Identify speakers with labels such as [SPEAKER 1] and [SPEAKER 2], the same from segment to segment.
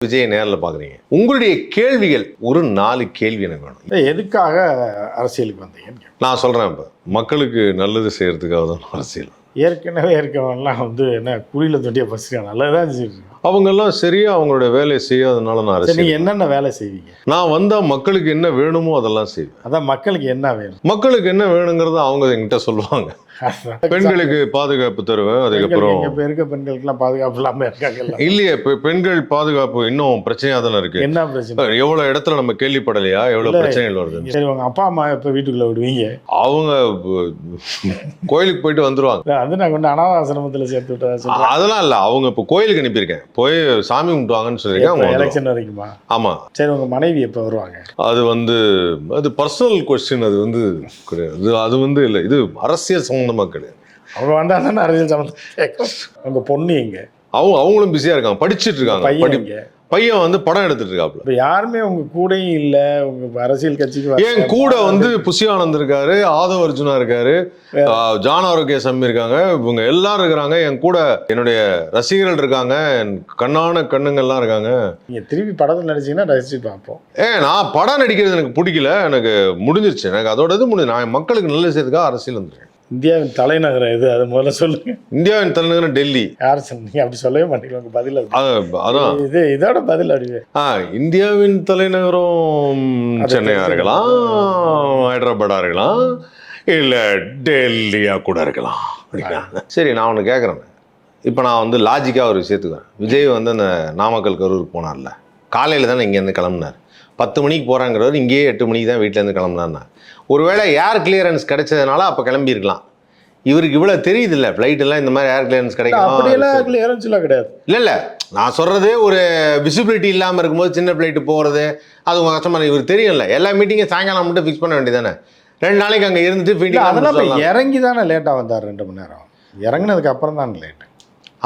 [SPEAKER 1] விஜயை நேரில் பார்க்குறீங்க, உங்களுடைய கேள்விகள் ஒரு 4 கேள்வி எனக்கு வேணும்.
[SPEAKER 2] எதுக்காக அரசியலுக்கு வந்தீங்கன்னு
[SPEAKER 1] நான் சொல்கிறேன், இப்போ மக்களுக்கு நல்லது செய்கிறதுக்காக தான் அரசியல்.
[SPEAKER 2] ஏற்கனவே இருக்கவங்கலாம் என்ன குழியில் தொட்டியை பசிக்க நல்லதான் செஞ்சுருக்கோம்.
[SPEAKER 1] அவங்கெல்லாம் சரியாக அவங்களோட வேலையை செய்யாதனால நான் அரசியல்.
[SPEAKER 2] நீங்கள் என்னென்ன வேலை செய்வீங்க?
[SPEAKER 1] நான் வந்தால் மக்களுக்கு என்ன வேணுமோ அதெல்லாம் செய்வேன்.
[SPEAKER 2] அதான் மக்களுக்கு என்ன வேணும்,
[SPEAKER 1] மக்களுக்கு என்ன வேணுங்கிறத அவங்க என்கிட்ட சொல்லுவாங்க. பெண்களுக்கு பாதுகாப்பு தருவேன். அதுக்கப்புறம்
[SPEAKER 2] இப்போ இருக்க பெண்களுக்குலாம் பாதுகாப்பு இல்லாமல் இருக்காங்க
[SPEAKER 1] இல்லையே. இப்போ பெண்கள் பாதுகாப்பு இன்னும் பிரச்சனையாக தானே இருக்கு.
[SPEAKER 2] என்ன பிரச்சனை?
[SPEAKER 1] எவ்வளோ இடத்துல நம்ம கேள்விப்படலையா எவ்வளோ பிரச்சனைகள் வருது.
[SPEAKER 2] சரி, உங்க அப்பா அம்மா இப்போ வீட்டுக்குள்ள விடுவீங்க?
[SPEAKER 1] அவங்க கோயிலுக்கு போயிட்டு வந்துருவாங்க.
[SPEAKER 2] அது நான் கொண்டு அனாதாசிரமத்தில் சேர்த்து விட்டா
[SPEAKER 1] அதெல்லாம் இல்லை. அவங்க இப்போ கோயிலுக்கு அனுப்பியிருக்கேன், போய் சாமி கும்பிட்டுவாங்கன்னு சொல்லியிருக்கேன்.
[SPEAKER 2] எலெக்ஷன் வரைக்குமா?
[SPEAKER 1] ஆமாம்.
[SPEAKER 2] சரி, உங்க மனைவி எப்போ வருவாங்க?
[SPEAKER 1] அது பர்சனல் கொஸ்டின். அது கிடையாது. அது இல்லை. இது அரசியல் சம்மந்தமாக கிடையாது.
[SPEAKER 2] அவங்க வந்தா தானே அரசியல் சம்மந்தம். உங்க பொண்ணு எங்க?
[SPEAKER 1] அவங்களும் பிஸியாக இருக்காங்க, படிச்சுட்டு இருக்காங்க. பையன் படம் எடுத்துட்டு இருக்காப்புல.
[SPEAKER 2] இப்போ யாருமே உங்க கூடயும் இல்லை. உங்க அரசியல் கட்சிக்கு
[SPEAKER 1] என் கூட புஷி ஆனந்த் இருக்காரு, ஆதவ் அர்ஜுனா இருக்காரு, ஜான் ஆரோக்கியசாமி இருக்காங்க, இவங்க எல்லாரும் இருக்கிறாங்க. என் கூட என்னுடைய ரசிகர்கள் இருக்காங்க, கண்ணான கண்ணுங்கள்லாம் இருக்காங்க.
[SPEAKER 2] நீங்க திருப்பி படத்தில் நடிச்சீங்கன்னா ரசிச்சு பார்ப்போம்.
[SPEAKER 1] நான் படம் நடிக்கிறது எனக்கு பிடிக்கல, எனக்கு முடிஞ்சிருச்சு. எனக்கு அதோட இது முடிஞ்சு. நான் மக்களுக்கு நல்ல செய்யறதுக்காக அரசியல் வந்துருக்கேன்.
[SPEAKER 2] இந்தியாவின் தலைநகரம் எது, அது முதல்ல சொல்லுங்க.
[SPEAKER 1] இந்தியாவின் தலைநகரம் டெல்லி.
[SPEAKER 2] யார் சொன்னீங்க? அப்படி சொல்லவே மாட்டீங்க. உங்க பதில்
[SPEAKER 1] அதான்
[SPEAKER 2] இதோட பதில் அப்படியே.
[SPEAKER 1] இந்தியாவின் தலைநகரம் சென்னையா இருக்கலாம், ஹைதராபாடா இருக்கலாம், இல்லை டெல்லியா கூட இருக்கலாம். சரி, நான் ஒன்று கேட்குறேன். இப்போ நான் லாஜிக்காக ஒரு விஷயத்துக்கு விஜய் அந்த நாமக்கல் கரூருக்கு போனார்ல, காலையில் தானே இங்கேருந்து கிளம்புனார். 10 மணிக்கு போகிறாங்கிறவர் இங்கேயே 8 மணிக்கு தான் வீட்டிலேருந்து கிளம்புனார்னா, ஒருவேளை ஏர் கிளியரன்ஸ் கிடைச்சதுனால அப்போ கிளம்பியிருக்கலாம். இவருக்கு இவ்வளோ தெரியுது இல்லை, ஃப்ளைட்டெல்லாம் இந்த மாதிரி ஏர் கிளியரன்ஸ்
[SPEAKER 2] கிடைக்கும் கிடையாது.
[SPEAKER 1] இல்லை, நான் சொல்கிறது ஒரு விசிபிலிட்டி இல்லாமல் இருக்கும்போது சின்ன ஃப்ளைட்டு போகிறது அது உங்கள் கஷ்டமாக. இவருக்கு தெரியும்ல, எல்லா மீட்டிங்கும் சாயங்காலம் மட்டும் ஃபிக்ஸ் பண்ண வேண்டியதானே. 2 நாளைக்கு அங்கே இருந்துட்டு
[SPEAKER 2] அதெல்லாம் இறங்கி தானே லேட்டாக வந்தார். 2 மணி நேரம் இறங்கினதுக்கு அப்புறம் தான் லேட்டு.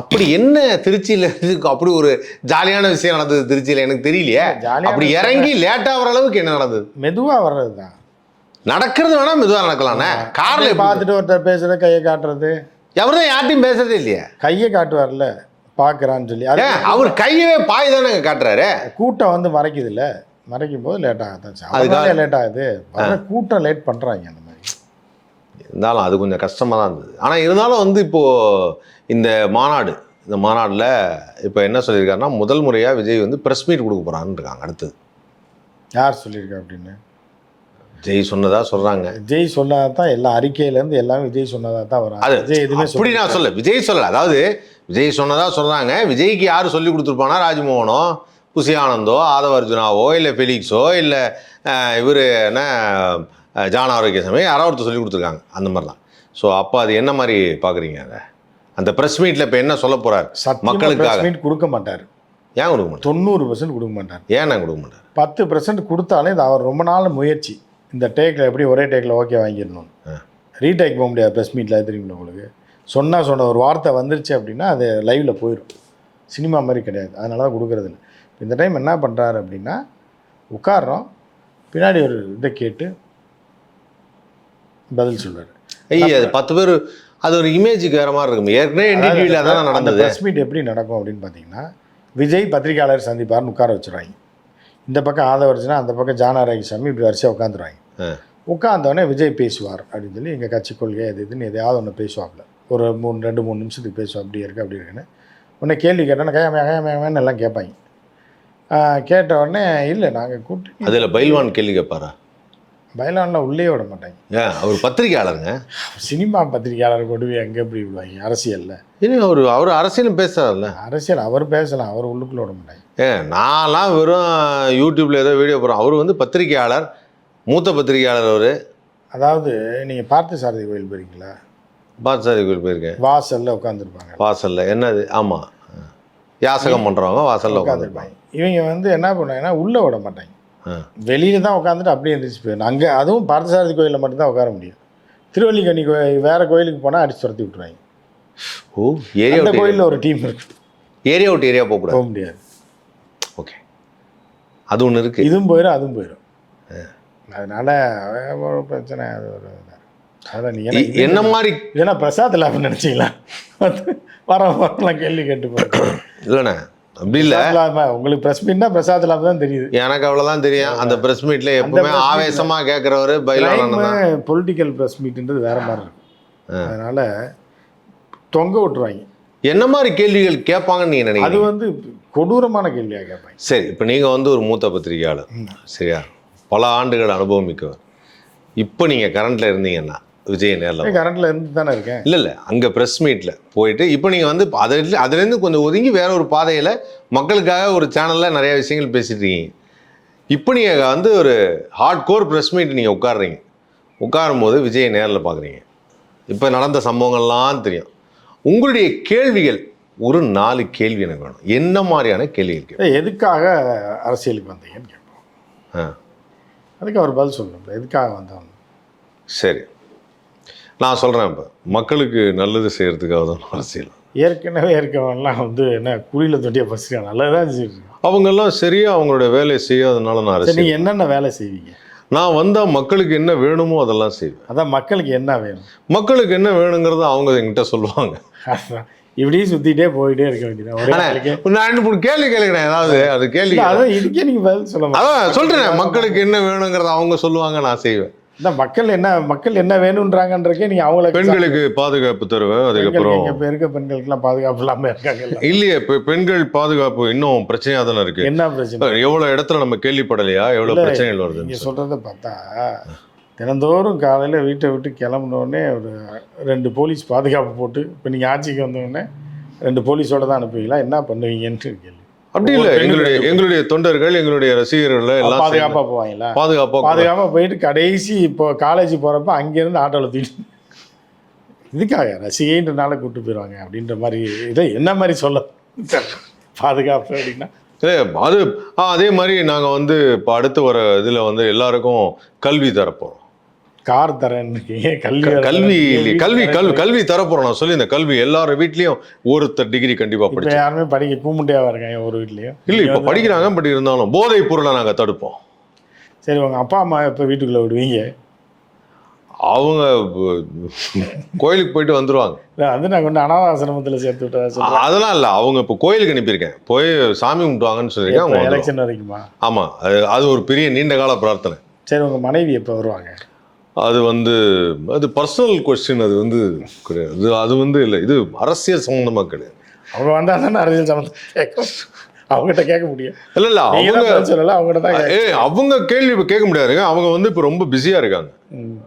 [SPEAKER 1] அப்படி என்ன திருச்சியில் அப்படி ஒரு ஜாலியான விஷயம் நடந்தது திருச்சியில்? எனக்கு தெரியலையே. அப்படி இறங்கி லேட்டாக வர அளவுக்கு என்ன நடந்தது?
[SPEAKER 2] மெதுவாக வர்றது தான் நடக்கிறது.
[SPEAKER 1] வேணா மெதுவாக நடக்கலாண்ணே. காரில்
[SPEAKER 2] பார்த்துட்டு ஒருத்தர் பேசுறது, கையை காட்டுறது.
[SPEAKER 1] அவர் தான் யார்ட்டையும் பேசுறதே இல்லையா?
[SPEAKER 2] கையை காட்டுவார்ல பார்க்குறான்னு சொல்லி.
[SPEAKER 1] அவர் கையவே பாய் தானே காட்டுறாரு.
[SPEAKER 2] கூட்டம் மறைக்குது இல்லை, மறைக்கும் போது லேட் ஆகத்தான். அதுக்காக லேட் ஆகுது. கூட்டம் லேட் பண்ணுறாங்க அந்த மாதிரி.
[SPEAKER 1] இருந்தாலும் அது கொஞ்சம் கஷ்டமாக தான் இருந்தது. ஆனால் இருந்தாலும் இப்போது இந்த மாநாடில் இப்போ என்ன சொல்லியிருக்காருன்னா, முதல் முறையாக விஜய் ப்ரெஸ் மீட் கொடுக்க போகிறான்னு இருக்காங்க. அடுத்தது யார்
[SPEAKER 2] சொல்லியிருக்கா அப்படின்னு?
[SPEAKER 1] விஜய் சொன்னதா சொல்கிறாங்க.
[SPEAKER 2] விஜய் சொன்னதா தான் எல்லா அறிக்கையிலேருந்து எல்லாமே விஜய் சொன்னதா தான் வரும்.
[SPEAKER 1] அது விஜய் எதுவுமே அப்படி நான் சொல்ல, விஜய் சொல்லலை. அதாவது விஜய் சொன்னதா சொல்கிறாங்க. விஜய்க்கு யார் சொல்லி கொடுத்துருப்பானா? ராஜ்மோகனோ, புஷி ஆனந்தோ, ஆதவ அர்ஜுனாவோ, இல்லை ஃபெலிக்ஸோ, இல்லை இவர் என்ன ஜான் ஆரோக்கியசாமி, யாரோ ஒருத்தர் சொல்லி கொடுத்துருக்காங்க. அந்த மாதிரி தான். ஸோ அப்போ அது என்ன மாதிரி பார்க்குறீங்க? அந்த ப்ரெஸ் மீட்டில் இப்போ என்ன சொல்ல போகிறார்? மக்களுக்காக
[SPEAKER 2] மீட் கொடுக்க மாட்டார்.
[SPEAKER 1] ஏன் கொடுக்க மாட்டார்?
[SPEAKER 2] 90% கொடுக்க மாட்டார்.
[SPEAKER 1] ஏன் கொடுக்க மாட்டார்?
[SPEAKER 2] 10% கொடுத்தாலே இது அவர் ரொம்ப நாள் முயற்சி. இந்த டேக்கில் எப்படி ஒரே டேக்கில் ஓகே வாங்கிடணும், ரீடேக் போக முடியாது ப்ரெஸ் மீட்டில். தெரியுங்களா உங்களுக்கு? சொன்ன ஒரு வார்த்தை வந்துருச்சு அப்படின்னா அது லைவில் போயிடும். சினிமா மாதிரி கிடையாது. அதனால தான் கொடுக்குறது இல்லை. இந்த டைம் என்ன பண்ணுறாரு அப்படின்னா, உட்காரோம், பின்னாடி ஒரு இதை கேட்டு பதில் சொல்வார்.
[SPEAKER 1] அது 10 பேர், அது ஒரு இமேஜுக்கு வேறு மாதிரி இருக்கும். ஏற்கனவே என்டிடிவியில் அதான் நடந்தது.
[SPEAKER 2] ப்ரெஸ் மீட் எப்படி நடக்கும் அப்படின்னு பார்த்தீங்கன்னா, விஜய் பத்திரிகையாளர் சந்திப்பார்னு உட்கார வச்சுருவாங்க. இந்த பக்கம் ஆதவர்ஜனா, அந்த பக்கம் ஜான் ஆரோக்கியசாமி, இப்படி வரிசையாக உட்காந்துருவாங்க. உட்காந்தோடனே விஜய் பேசுவார் அப்படின்னு சொல்லி, எங்கள் கட்சி கொள்கை இதுன்னு எதையாவது ஒன்று பேசுவாப்பில். ஒரு 2-3 நிமிஷத்துக்கு பேசுவோம். அப்படி இருக்குது அப்படி இருக்குன்னு உடனே கேள்வி கேட்டோன்னா கையாமையாமையாமன்னு எல்லாம் கேட்பாங்க. கேட்ட உடனே இல்லை நாங்கள் கூட்டி
[SPEAKER 1] அதில் பைல்வான் கேள்வி கேட்பாரா?
[SPEAKER 2] பைலான்லாம் உள்ளே விட மாட்டாங்க.
[SPEAKER 1] அவர் பத்திரிகையாளருங்க.
[SPEAKER 2] சினிமா பத்திரிகையாளர் கொண்டு போய் எங்கே எப்படி விடுவாங்க அரசியலில்?
[SPEAKER 1] அவர் அரசியலும் பேசுறாருல்ல.
[SPEAKER 2] அரசியல் அவர் பேசலாம், அவர் உள்ளுக்குள்ள விட மாட்டாங்க.
[SPEAKER 1] நான்லாம் வெறும் யூடியூப்பில் ஏதோ வீடியோ போடுறோம். அவர் பத்திரிகையாளர், மூத்த பத்திரிகையாளர். அவர்
[SPEAKER 2] அதாவது நீங்கள் பார்த்தசாரதி கோயில் போயிருக்கீங்களா?
[SPEAKER 1] பார்த்தசாரதி கோயில் போயிருக்கேன்.
[SPEAKER 2] வாசலில் உட்காந்துருப்பாங்க.
[SPEAKER 1] வாசலில் என்னது? ஆமாம், யாசகம் பண்ணுறவங்க வாசலில் உட்காந்துருப்பாங்க.
[SPEAKER 2] இவங்க என்ன பண்ணுவாங்கன்னா உள்ளே விட மாட்டாங்க. வெளியில் தான் உட்காந்துட்டு அப்படியே எழுந்திரிச்சு போயிடணும். அங்கே அதுவும் பார்த்தசாரதி கோயிலில் மட்டும்தான் உட்கார முடியும். திருவல்லிக்கண்ணி கோயில் வேறு கோயிலுக்கு போனால் அடிச்சு துரத்தி விட்டுருவாங்க.
[SPEAKER 1] ஓ, ஏரியா
[SPEAKER 2] கோயிலில் ஒரு டீம் இருக்குது.
[SPEAKER 1] ஏரியா விட்டு ஏரியா போக
[SPEAKER 2] முடியாது. ஓகே,
[SPEAKER 1] அது ஒன்று இருக்குது.
[SPEAKER 2] இதுவும் போயிடும் அதுவும் போயிடும். அதனால் ஒரு பிரச்சனை. அது ஒரு அதான் நீங்கள்
[SPEAKER 1] என்ன மாதிரி
[SPEAKER 2] ஏன்னா பிரசாத் லாபம் நினச்சிங்களா? வரலாம் கேள்வி கேட்டு போகிறேன்.
[SPEAKER 1] இல்லைண்ணே, அப்படி இல்லை,
[SPEAKER 2] உங்களுக்கு பிரஸ் மீட்னா பிரசாத் லாப் தான் தெரியுது.
[SPEAKER 1] எனக்கு அவ்வளோதான் தெரியும். அந்த ப்ரெஸ் மீட்டில் எப்பவுமே ஆவேசமாக கேட்குறவர் பயிலாளர்.
[SPEAKER 2] பொலிட்டிக்கல் ப்ரெஸ் மீட்ன்றது வேற மாதிரி இருக்கும். அதனால தொங்க விட்டுருவாங்க.
[SPEAKER 1] என்ன மாதிரி கேள்விகள் கேட்பாங்கன்னு நீங்கள் நினைக்கிறீங்க?
[SPEAKER 2] அது வந்து கொடூரமான கேள்வியாக கேட்பாங்க.
[SPEAKER 1] சரி, இப்போ நீங்கள் வந்து ஒரு மூத்த பத்திரிகையாளர், சரியா, பல ஆண்டுகள் அனுபவம் மிக்கவர். இப்போ நீங்கள் கரண்ட்டில் இருந்தீங்கன்னா விஜய் நேரில்
[SPEAKER 2] கரண்ட்டில் இருந்து தானே இருக்கேன்.
[SPEAKER 1] இல்லை அங்கே ப்ரெஸ் மீட்டில் போயிட்டு இப்போ நீங்கள் வந்து அதுலேருந்து கொஞ்சம் ஒதுங்கி வேற ஒரு பாதையில் மக்களுக்காக ஒரு சேனலில் நிறைய விஷயங்கள் பேசிட்டு இருக்கீங்க. இப்போ நீங்கள் வந்து ஒரு ஹார்ட் கோர் ப்ரெஸ் மீட் நீங்கள் உட்காரும்போது விஜயை நேரில் பார்க்குறீங்க. இப்போ நடந்த சம்பவங்கள்லாம் தெரியும். உங்களுடைய கேள்விகள் ஒரு 4 கேள்வி எனக்கு வேணும். என்ன மாதிரியான கேள்விகள் கேட்போம்?
[SPEAKER 2] எதுக்காக அரசியலுக்கு வந்தீங்கன்னு கேட்போம். அதுக்கு அவர் பதில் சொல்லணும். எதுக்காக வந்தோம்?
[SPEAKER 1] சரி, நான் சொல்கிறேன். இப்போ மக்களுக்கு நல்லது செய்கிறதுக்காக தான் அரசியல்.
[SPEAKER 2] ஏற்கனவே இருக்கவங்கலாம் வந்து என்ன குழியில் தொட்டியை பசிக்க நல்லதான் செய்யுங்க.
[SPEAKER 1] அவங்கெல்லாம் சரியாக அவங்களோட வேலையை செய்யாதனால நான் அரசியல்.
[SPEAKER 2] நீங்கள் என்னென்ன வேலை செய்வீங்க?
[SPEAKER 1] நான் வந்தால் மக்களுக்கு என்ன வேணுமோ அதெல்லாம் செய்வேன்.
[SPEAKER 2] அதான் மக்களுக்கு என்ன வேணும்,
[SPEAKER 1] மக்களுக்கு என்ன வேணுங்கிறத அவங்க என்கிட்ட சொல்லுவாங்க.
[SPEAKER 2] இப்படியே சுற்றிட்டே போயிட்டே இருக்க வேண்டியது.
[SPEAKER 1] நான் 2 3 கேள்வி கேட்குறேன். ஏதாவது அது கேள்வி
[SPEAKER 2] அதான் இதுக்கே நீங்கள் பதில் சொல்ல.
[SPEAKER 1] அதான் சொல்கிறேன், மக்களுக்கு என்ன வேணுங்கிறத அவங்க சொல்லுவாங்க, நான் செய்வேன்.
[SPEAKER 2] இந்த மக்கள் என்ன வேணுன்றாங்கன்றக்கே நீங்கள் அவங்கள
[SPEAKER 1] பெண்களுக்கு பாதுகாப்பு தருவேன். அதுக்கப்புறம்
[SPEAKER 2] இப்போ இருக்க பெண்களுக்குலாம் பாதுகாப்பு இல்லாமல் இருக்காங்க.
[SPEAKER 1] இல்லையே, இப்போ பெண்கள் பாதுகாப்பு இன்னும் பிரச்சனையாக தானே இருக்கு.
[SPEAKER 2] என்ன பிரச்சனை?
[SPEAKER 1] எவ்வளோ இடத்துல நம்ம கேள்விப்படலையா, எவ்வளோ பிரச்சனைகள் வருது.
[SPEAKER 2] நீங்கள் சொல்கிறத பார்த்தா தினந்தோறும் காலையில் வீட்டை விட்டு கிளம்புனோடனே ஒரு 2 போலீஸ் பாதுகாப்பு போட்டு, இப்போ நீங்கள் ஆட்சிக்கு வந்தோடனே 2 போலீஸோடு தான் அனுப்புவீங்களா? என்ன பண்ணுவீங்கன்ட்டு கேள்வி.
[SPEAKER 1] அப்படி இல்லை, எங்களுடைய தொண்டர்கள், எங்களுடைய ரசிகர்கள் எல்லாம்
[SPEAKER 2] பாதுகாப்பாக போவாங்களா?
[SPEAKER 1] பாதுகாப்பாக
[SPEAKER 2] போயிட்டு கடைசி இப்போ காலேஜ் போகிறப்ப அங்கேருந்து ஆட்டோவில் தூக்கிட்டு இதுக்காக ரசிகைன்றனால கூப்பிட்டு போயிடுவாங்க அப்படின்ற மாதிரி. இதை என்ன மாதிரி சொல்ல பாதுகாப்பு அப்படின்னா
[SPEAKER 1] அது அதே மாதிரி நாங்கள் வந்து இப்போ அடுத்து வர இதில் வந்து எல்லாருக்கும் கல்வி தரப்போகிறோம்.
[SPEAKER 2] கார் தரேன்னு
[SPEAKER 1] கல்வி தரப்போகிறோம். நான் சொல்லி இந்த கல்வி எல்லாரும் வீட்லேயும் ஒருத்தர் டிகிரி கண்டிப்பாக படிச்சு.
[SPEAKER 2] யாருமே படிக்க கூமுட்டையாக இருக்காங்க ஒரு வீட்லேயும்.
[SPEAKER 1] இல்லை, இப்போ படிக்கிறாங்க. பட் இருந்தாலும் போதைப் பொருளை நாங்கள் தடுப்போம்.
[SPEAKER 2] சரி, உங்கள் அப்பா அம்மா எப்போ வீட்டுக்குள்ளே விடுவீங்க?
[SPEAKER 1] அவங்க கோயிலுக்கு போயிட்டு வந்துடுவாங்க.
[SPEAKER 2] அது நான் கொண்டு அனாதாசிரமத்தில் சேர்த்து விட்டா
[SPEAKER 1] அதெல்லாம் இல்லை. அவங்க இப்போ கோயிலுக்கு அனுப்பியிருக்கேன், போய் சாமி கும்பிட்டுவாங்கன்னு சொல்லியிருக்கேன்.
[SPEAKER 2] எலெக்ஷன் வரைக்குமா?
[SPEAKER 1] ஆமாம், அது ஒரு பெரிய நீண்ட கால பிரார்த்தனை.
[SPEAKER 2] சரி, உங்கள் மனைவி எப்போ வருவாங்க?
[SPEAKER 1] அது வந்து அது பர்சனல் கொஸ்டின். அது வந்து கிடையாது. அது வந்து இல்லை, இது அரசியல் சம்மந்தமாக கிடையாது.
[SPEAKER 2] அவங்க வந்தால் தானே அரசியல் சம்மந்தம் கேட்கும். அவங்ககிட்ட கேட்க முடியும்.
[SPEAKER 1] இல்லை
[SPEAKER 2] அவங்க சொல்லலை, அவங்ககிட்ட தான்.
[SPEAKER 1] அவங்க கேள்வி இப்போ கேட்க முடியாதுங்க. அவங்க வந்து இப்போ ரொம்ப பிஸியாக இருக்காங்க.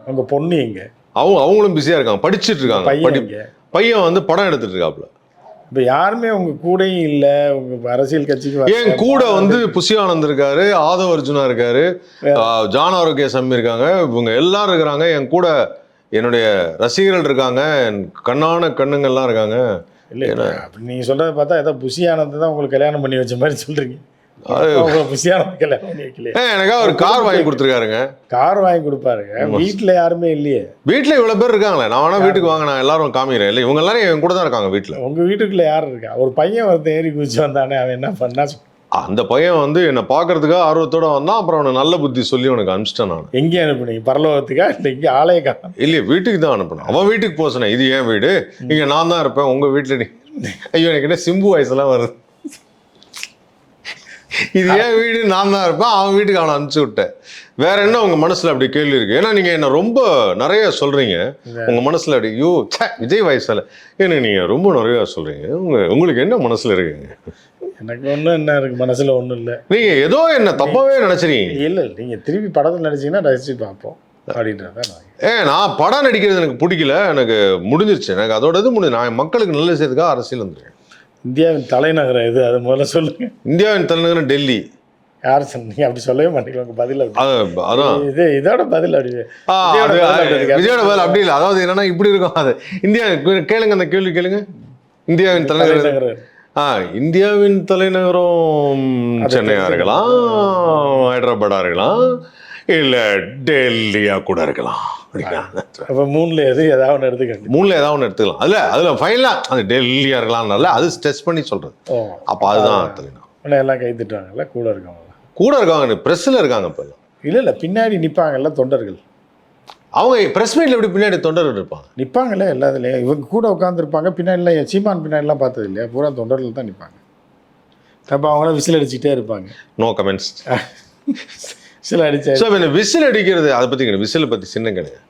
[SPEAKER 2] அவங்க பொண்ணு எங்க?
[SPEAKER 1] அவங்களும் பிஸியாக இருக்காங்க, படிச்சுட்டு இருக்காங்க. பையன் வந்து படம் எடுத்துட்டு இருக்காப்புல.
[SPEAKER 2] இப்போ யாருமே உங்க கூடயும் இல்லை. உங்க அரசியல் கட்சிக்கு
[SPEAKER 1] என் கூட வந்து புஷி ஆனந்த் இருக்காரு, ஆதவ் அர்ஜுனா இருக்காரு, ஜான் ஆரோக்கிய சாமி இருக்காங்க. இவங்க எல்லாரும் இருக்கிறாங்க. என் கூட என்னுடைய ரசிகர்கள் இருக்காங்க, கண்ணான கண்ணுங்கள்லாம் இருக்காங்க.
[SPEAKER 2] இல்லை, அப்படி நீங்கள் சொல்கிறத பார்த்தா ஏதோ புஷி ஆனந்த் தான் உங்களுக்கு கல்யாணம் பண்ணி வச்ச மாதிரி சொல்கிறீங்க.
[SPEAKER 1] எனக்கா ஒரு கார் வாங்கி கொடுத்துருக்காருங்க.
[SPEAKER 2] கார் வாங்கி கொடுப்பாருங்க. வீட்டில் யாருமே இல்லையே.
[SPEAKER 1] வீட்டில் இவ்வளோ பேர் இருக்காங்களே. நான் வேணா வீட்டுக்கு வாங்க, நான் எல்லாரும் காமிக்கிறேன். இல்லை, இவங்க எல்லாரும் என் கூட தான் இருக்காங்க வீட்டில்.
[SPEAKER 2] உங்கள் வீட்டுக்குள்ள யார் இருக்கா? ஒரு பையன் ஒருத்தன் ஏறி குதிச்சு வந்தானே, அவன் என்ன பண்ணா?
[SPEAKER 1] அந்த பையன் வந்து என்னை பார்க்கறதுக்காக ஆர்வத்தோட வந்தான். அப்புறம் அவனை நல்ல புத்தி சொல்லி உனக்கு அனுப்பிச்சிட்டேன். நான்
[SPEAKER 2] எங்கே அனுப்புனீங்க? பரலோகத்துக்கா? இல்லை, இங்கே ஆலய காரணம்
[SPEAKER 1] இல்லையே, வீட்டுக்கு தான் அனுப்பினேன். அவன் வீட்டுக்கு போக சொன்னேன். இது ஏன் வீடு, இங்கே நான் தான் இருப்பேன், உங்கள் வீட்டில் நீ. ஐயோ, எனக்கு என்ன சிம்பு வயசுலாம் வருது. இது ஏன் வீடு, நான் தான் இருப்பேன், அவன் வீட்டுக்கு அவனை அனுப்பிச்சி விட்டேன். வேற என்ன உங்க மனசுல அப்படி கேள்வி இருக்கு? ஏன்னா நீங்க என்ன ரொம்ப நிறைய சொல்றீங்க. உங்க மனசுல அப்படி ஐயோ விஜய் வயசுல ஏன்னா நீங்க ரொம்ப நிறைய சொல்றீங்க. உங்களுக்கு என்ன மனசுல இருக்குங்க?
[SPEAKER 2] எனக்கு ஒன்றும் என்ன இருக்கு மனசுல? ஒன்றும் இல்லை.
[SPEAKER 1] நீங்க ஏதோ என்ன தப்பாவே நினைச்சிருக்கீங்க.
[SPEAKER 2] இல்லை, நீங்க திருப்பி படத்தில் நடிச்சீங்கன்னா ரசிச்சு பார்ப்போம் அப்படின்றத.
[SPEAKER 1] நான் படம் நடிக்கிறது எனக்கு பிடிக்கல, எனக்கு முடிஞ்சிருச்சு. எனக்கு அதோட இது முடிஞ்சு. நான் மக்களுக்கு நல்லது செய்யறதுக்காக அரசியல் வந்துருக்கேன்.
[SPEAKER 2] இந்தியாவின் தலைநகரம் எது? அது முதல்ல சொல்லுங்க.
[SPEAKER 1] இந்தியாவின் தலைநகரம் டெல்லி.
[SPEAKER 2] யார் சொன்னீங்க? அப்படி சொல்லவே மாட்டீங்க. உங்க பதில்
[SPEAKER 1] அதான்
[SPEAKER 2] இதோட பதில் அப்படி
[SPEAKER 1] விஜயோட பதில் அப்படி இல்லை. அதாவது என்னன்னா இப்படி இருக்கும். அது இந்தியா கேளுங்க, அந்த கேள்வி கேளுங்க. இந்தியாவின் தலைநகரம் இந்தியாவின் தலைநகரம் சென்னையா இருக்கலாம், ஹைதராபாடா இருக்கலாம், இல்ல டெல்லியா கூட இருக்கலாம்.
[SPEAKER 2] அப்போ மூணுல ஏதாவது ஒன்று எடுத்துக்கலாம்.
[SPEAKER 1] மூணுல ஏதாவது ஒன்று எடுத்துக்கலாம். அதுல ஃபைனலா அது டெல்லியா இருக்கலாம்னால அது ஸ்ட்ரெஸ் பண்ணி சொல்றது. அப்போ அதுதான் தலைநகரம்.
[SPEAKER 2] எல்லாம் கை திட்டுவாங்கல்ல கூட
[SPEAKER 1] இருக்காங்க, பிரஸ்ல இருக்காங்க. இப்போ
[SPEAKER 2] இல்லை பின்னாடி நிற்பாங்கல்ல தொண்டர்கள்.
[SPEAKER 1] அவங்க பிரஸ் மீட்ல எப்படி பின்னாடி தொண்டர்கள் இருப்பாங்க?
[SPEAKER 2] நிற்பாங்கல்ல எல்லாத்துலேயும். இவங்க கூட உட்காந்துருப்பாங்க. பின்னாடிலாம் சீமான் பின்னாடிலாம் பார்த்தது இல்லையா? பூரா தொண்டர்கள் தான் நிற்பாங்க. அப்போ அவங்களாம் விசில் அடிச்சுக்கிட்டே இருப்பாங்க.
[SPEAKER 1] No comments.
[SPEAKER 2] விசில் அடிச்சா
[SPEAKER 1] ஸோ விசில் அடிக்கிறது அதை பற்றி விசிலை பற்றி சின்ன கிடையாது.